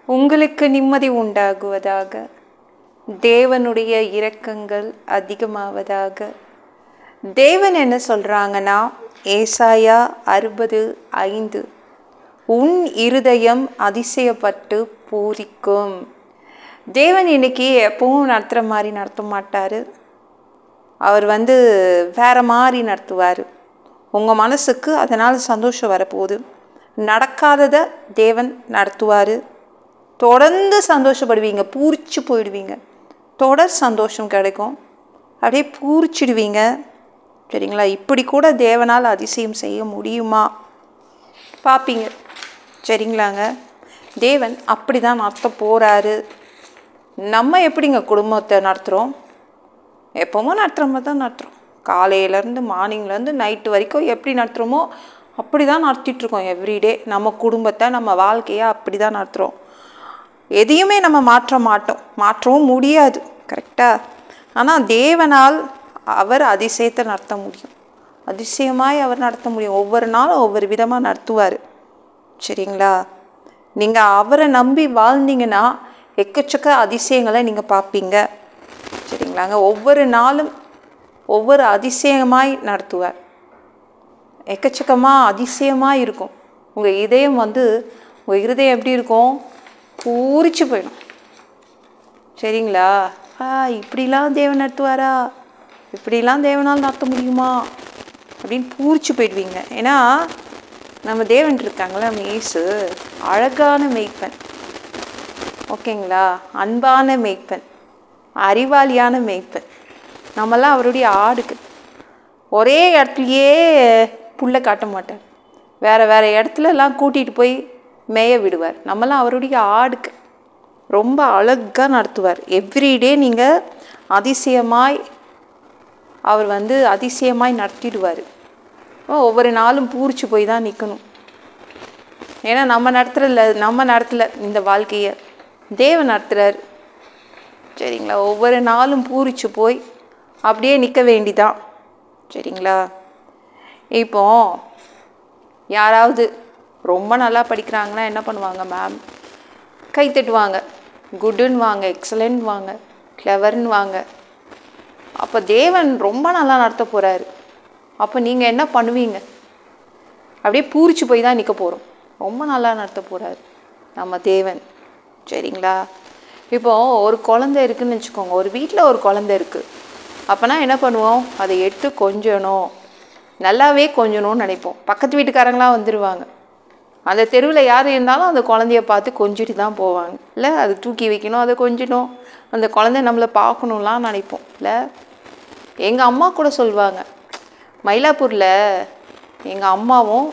உங்களுக்கு நிம்மதி உண்டாகுவதாக. தேவனுடைய இரக்கங்கள் அதிகமாவதாக. தேவன் என்ன சொல்கிறாங்கன்னா, ஏசாயா 60:5, உன் இருதயம் அதிசயப்பட்டு பூரிக்கும். தேவன் இன்னைக்கு எப்பவும் நடத்துகிற மாதிரி நடத்த மாட்டார். அவர் வேறு மாதிரி நடத்துவார். உங்கள் மனசுக்கு அதனால் சந்தோஷம் வரப்போகுது. நடக்காததை தேவன் நடத்துவார். தொடர்ந்து சந்தோஷப்படுவீங்க, பூரிச்சு போயிடுவீங்க. தொடர் சந்தோஷம் கிடைக்கும், அப்படியே பூரிச்சிடுவீங்க. சரிங்களா? இப்படி கூட தேவனால் அதிசயம் செய்ய முடியுமா பார்ப்பீங்க. சரிங்களாங்க? தேவன் அப்படி தான் நடத்த போகிறாரு. நம்ம எப்படிங்க குடும்பத்தை நடத்துகிறோம்? எப்போவும் நடத்துகிற மாதிரி தான் நடத்துகிறோம். காலையிலேருந்து மார்னிங்லேருந்து நைட்டு வரைக்கும் எப்படி நடத்துகிறோமோ அப்படி தான் நடத்திட்டுருக்கோம். எவ்ரிடே நம்ம குடும்பத்தை, நம்ம வாழ்க்கையை அப்படி தான் நடத்துகிறோம். எதையுமே நம்ம மாற்ற மாட்டோம், மாற்றவும் முடியாது. கரெக்டாக? ஆனால் தேவனால் அவர் அதிசயத்தை நடத்த முடியும். அதிசயமாய் அவர் நடத்த முடியும். ஒவ்வொரு நாளும் ஒவ்வொரு விதமாக நடத்துவார். சரிங்களா? நீங்கள் அவரை நம்பி வாழ்ந்தீங்கன்னா எக்கச்சக்க அதிசயங்களை நீங்கள் பார்ப்பீங்க. சரிங்களாங்க? ஒவ்வொரு நாளும் ஒவ்வொரு அதிசயமாய் நடத்துவார். எக்கச்சக்கமாக அதிசயமாக இருக்கும். உங்கள் இதயம் உங்கள் இருதயம் எப்படி இருக்கும்? பூரிச்சு போயிடும். சரிங்களா? இப்படிலாம் தேவன் நடத்துவாரா? இப்படிலாம் தேவனால் நடத்த முடியுமா அப்படின்னு பூரிச்சு போயிடுவீங்க. ஏன்னா நம்ம தேவன் இருக்காங்களே, நம்ம இயேசு அழகான மேய்ப்பன். ஓகேங்களா? அன்பான மேய்ப்பன், அறிவாளியான மேய்ப்பன். நம்மெல்லாம் அவருடைய ஆடுக்கு. ஒரே இடத்துலையே புல்லை காட்ட மாட்டார். வேறு வேறு இடத்துலலாம் கூட்டிகிட்டு போய் மேய விடுவார். நம்மெல்லாம் அவருடைய ஆடுக்கு. ரொம்ப அழகாக நடத்துவார். எவ்ரிடே நீங்கள் அதிசயமாய் அவர் அதிசயமாய் நடத்திடுவார். ஒவ்வொரு நாளும் பூரிச்சு போய் தான் நிற்கணும். ஏன்னா நம்ம நடத்தல இந்த வாழ்க்கையை தேவன் நடத்துகிறார். சரிங்களா? ஒவ்வொரு நாளும் பூரிச்சு போய் அப்படியே நிற்க வேண்டிதான். சரிங்களா? இப்போ யாராவது ரொம்ப நல்லா படிக்கிறாங்கன்னா என்ன பண்ணுவாங்க? மேம் கை தட்டுவாங்க, குட்டுன்னு வாங்க, எக்ஸலண்ட் வாங்க, கிளவர்னு வாங்க. அப்போ தேவன் ரொம்ப நல்லா நடத்த போகிறாரு. அப்போ நீங்கள் என்ன பண்ணுவீங்க? அப்படியே பூரிச்சு போய் தான் நிற்க போகிறோம். ரொம்ப நல்லா நடத்த போகிறாரு நம்ம தேவன். சரிங்களா? இப்போது ஒரு குழந்தை இருக்குதுன்னு வச்சுக்கோங்க. ஒரு வீட்டில் ஒரு குழந்தை இருக்குது. அப்போனா என்ன பண்ணுவோம்? அதை எடுத்து கொஞ்சணும், நல்லாவே கொஞ்சணும்னு நினைப்போம். பக்கத்து வீட்டுக்காரங்களாம் வந்துடுவாங்க. அந்த தெருவில் யார் இருந்தாலும் அந்த குழந்தைய பார்த்து கொஞ்சிட்டு தான் போவாங்க. இல்லை, அது தூக்கி வைக்கணும், அதை கொஞ்சணும், அந்த குழந்தை நம்மளை பார்க்கணும்லாம் நினைப்போம். இல்லை, எங்கள் அம்மா கூட சொல்லுவாங்க, மயிலாப்பூரில் எங்கள் அம்மாவும்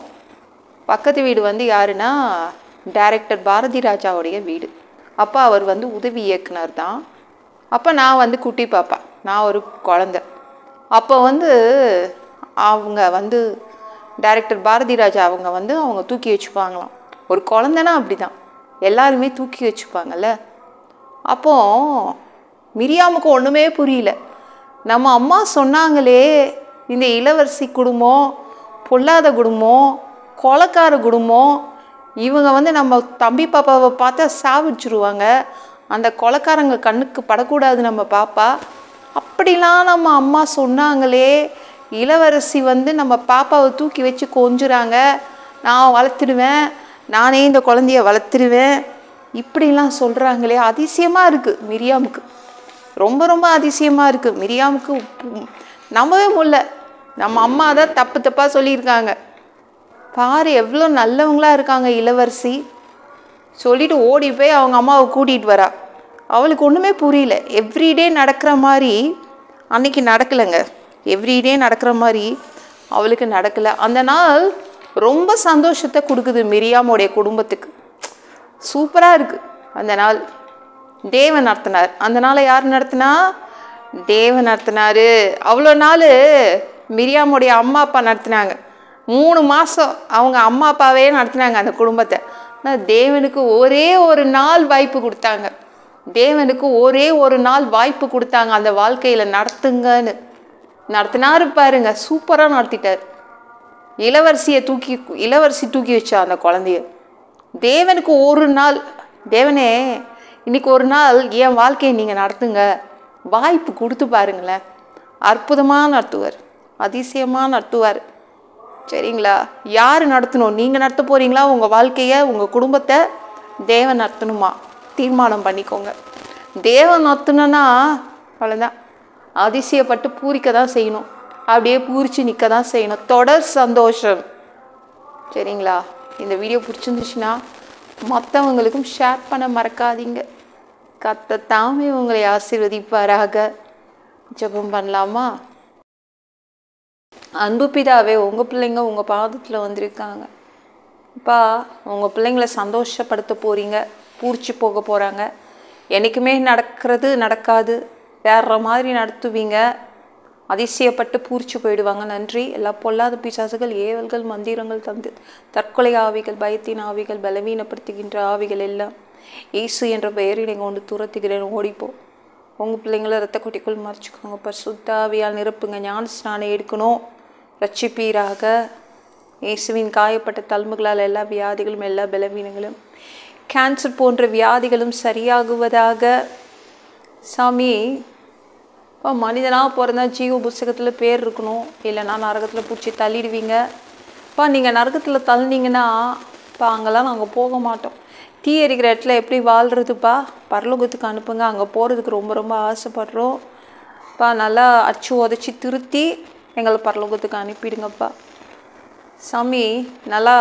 பக்கத்து வீடு யாருன்னா டைரக்டர் பாரதி ராஜாவுடைய வீடு. அப்போ அவர் உதவி இயக்குனர் தான். அப்போ நான் குட்டி பாப்பா, நான் ஒரு குழந்தை. அப்போ அவங்க டைரக்டர் பாரதி ராஜா அவங்க தூக்கி வச்சுப்பாங்களாம். ஒரு குழந்தைனா அப்படி தான், எல்லாருமே தூக்கி வச்சுப்பாங்கல்ல. அப்போது மிரியாமுக்கு ஒன்றுமே புரியல. நம்ம அம்மா சொன்னாங்களே, இந்த இளவரசி குடும்பம் பொல்லாத குடும்பம், கொலைக்கார குடும்பம், இவங்க நம்ம தம்பி பாப்பாவை பார்த்தா சாவிச்சிருவாங்க, அந்த கொலைக்காரங்க கண்ணுக்கு படக்கூடாது நம்ம பாப்பா, அப்படிலாம் நம்ம அம்மா சொன்னாங்களே. இளவரசி நம்ம பாப்பாவை தூக்கி வச்சு கொஞ்சுறாங்க, நான் வளர்த்துடுவேன், நானே இந்த குழந்தைய வளர்த்துடுவேன், இப்படிலாம் சொல்கிறாங்களே. அதிசயமாக இருக்குது மிரியாமுக்கு, ரொம்ப ரொம்ப அதிசயமாக இருக்குது மிரியாமுக்கு. நம்பவே முடியல. நம்ம அம்மா தான் தப்பு தப்பாக சொல்லியிருக்காங்க. பாரு எவ்வளோ நல்லவங்களாக இருக்காங்க இளவரசி சொல்லிட்டு ஓடி போய் அவங்க அம்மாவை கூட்டிகிட்டு வரா. அவளுக்கு ஒன்றுமே புரியல. எவ்ரிடே நடக்கிற மாதிரி அன்றைக்கி நடக்கலைங்க. எவ்ரிடே நடக்கிற மாதிரி அவளுக்கு நடக்கலை. அந்த நாள் ரொம்ப சந்தோஷத்தை கொடுக்குது மிரியாமோடைய குடும்பத்துக்கு. சூப்பராக இருக்குது அந்த நாள். தேவன் நடத்தினார். அந்த நாளை யார் நடத்தினா? தேவன் நடத்தினார். அவ்வளோ நாள் மிரியாமோடைய அம்மா அப்பா நடத்தினாங்க. 3 மாதம் அவங்க அம்மா அப்பாவே நடத்தினாங்க அந்த குடும்பத்தை. ஆனால் தேவனுக்கு ஒரே ஒரு நாள் வாய்ப்பு கொடுத்தாங்க. தேவனுக்கு ஒரே ஒரு நாள் வாய்ப்பு கொடுத்தாங்க அந்த வாழ்க்கையில் நடத்துங்கன்னு. நடத்தினாரு பாருங்க, சூப்பராக நடத்திட்டார். இளவரசி தூக்கி வச்சா அந்த குழந்தைய. தேவனுக்கு ஒரு நாள் தேவனே இன்னைக்கு ஒரு நாள் என் வாழ்க்கையை நீங்கள் நடத்துங்க, வாய்ப்பு கொடுத்து பாருங்களேன். அற்புதமாக நடத்துவார், அதிசயமாக நடத்துவார். சரிங்களா? யார் நடத்தணும்? நீங்கள் நடத்த போகிறீங்களா உங்கள் வாழ்க்கையை, உங்கள் குடும்பத்தை? தேவன் நடத்தணுமா? தீர்மானம் பண்ணிக்கோங்க. தேவன் நடத்தணுன்னா அவ்வளோதான், அதிசயப்பட்டு பூரிக்க தான் செய்யணும், அப்படியே பூரித்து நிற்க தான் செய்யணும். தொடர் சந்தோஷம். சரிங்களா? இந்த வீடியோ பிடிச்சிருந்துச்சுன்னா மற்றவங்களுக்கும் ஷேர் பண்ண மறக்காதீங்க. கர்த்தர் தாமே உங்களை ஆசீர்வதிப்பாராக. ஜெபம் பண்ணலாமா? அன்பு பிதாவே, உங்கள் பிள்ளைங்க உங்கள் பாதத்தில் வந்திருக்காங்க. அப்பா, உங்கள் பிள்ளைங்களை சந்தோஷப்படுத்த போகிறீங்க, பூரிச்சு போக போகிறாங்க. என்றைக்குமே நடக்காது, வேற மாதிரி நடத்துவீங்க, அதிசயப்பட்டு பூரிச்சு போயிடுவாங்க. நன்றி. எல்லா பொல்லாத பிசாசுகள், ஏவல்கள், மந்திரங்கள், தற்கொலை ஆவிகள், பயத்தின் ஆவிகள், பலவீனப்படுத்துகின்ற ஆவிகள் எல்லாம் இயேசு என்ற பெயரை நீங்கள் கொண்டு துரத்துகிறேன். ஓடிப்போ. உங்கள் பிள்ளைங்களை ரத்த கொட்டிக்குள் மறைச்சிக்கோங்க. பரிசுத்த ஆவியால் நிரப்புங்க. ஞான ஸ்நானம் எடுக்கணும், ரட்சிப்பீராக. இயேசுவின் காயப்பட்ட தழும்புகளால் எல்லா வியாதிகளும், எல்லா பலவீனங்களும், கேன்சர் போன்ற வியாதிகளும் சரியாகுவதாக. சாமி, இப்போ மனிதனாக பிறந்தா ஜீவ புஸ்தகத்தில் பேர் இருக்கணும், இல்லைன்னா நரகத்தில் பிடிச்சி தள்ளிடுவீங்க. இப்போ நீங்கள் நரகத்தில் தள்ளினீங்கன்னா இப்போ அங்கெல்லாம் நாங்கள் போக மாட்டோம். தீ எரிக்கிற இடத்துல எப்படி வாழ்கிறதுப்பா? பரலோகத்துக்கு அனுப்புங்க. அங்கே போகிறதுக்கு ரொம்ப ரொம்ப ஆசைப்படுறோம். இப்போ நல்லா அச்சு உதச்சி திருத்தி எங்களை பரலோகத்துக்கு அனுப்பிடுங்கப்பா. சாமி, நல்லா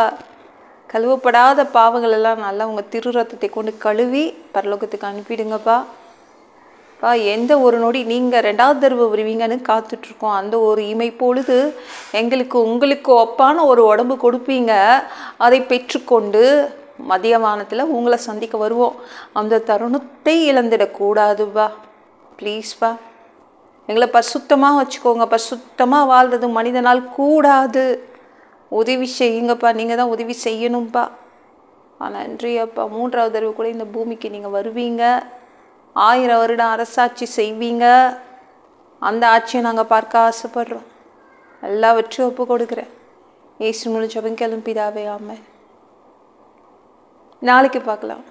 கழுவப்படாத பாவங்கள் எல்லாம் நல்லா உங்கள் திரு ரத்தத்தை கொண்டு கழுவி பரலோகத்துக்கு அனுப்பிடுங்கப்பா. எந்த ஒரு நொடி நீங்கள் 2வது தடவை வருவீங்கன்னு காத்துட்ருக்கோம். அந்த ஒரு இமை பொழுது எங்களுக்கு உங்களுக்கு ஒப்பான ஒரு உடம்பு கொடுப்பீங்க. அதை பெற்றுக்கொண்டு மதியமானத்தில் உங்களை சந்திக்க வருவோம். அந்த தருணத்தை இழந்துடக்கூடாதுப்பா. ப்ளீஸ்ப்பா, எங்களை பரிசுத்தமாக வச்சுக்கோங்க. பரிசுத்தமாக வாழ்றது மனிதனால் கூடாது. உதவி செய்யுங்கப்பா. நீங்கள் தான் உதவி செய்யணும்ப்பா. நன்றி அப்பா. 3வது தடவை கூட இந்த பூமிக்கு நீங்கள் வருவீங்க. 1000 வருடம் அரசாட்சி செய்வீங்க. அந்த ஆட்சியை நாங்கள் பார்க்க ஆசைப்படுறோம். எல்லாவற்றையும் ஒப்பு கொடுக்குறேன். இயேசு மூலம் ஜெபம் கேளும் பிதாவே, ஆமென். நாளைக்கு பார்க்கலாம்.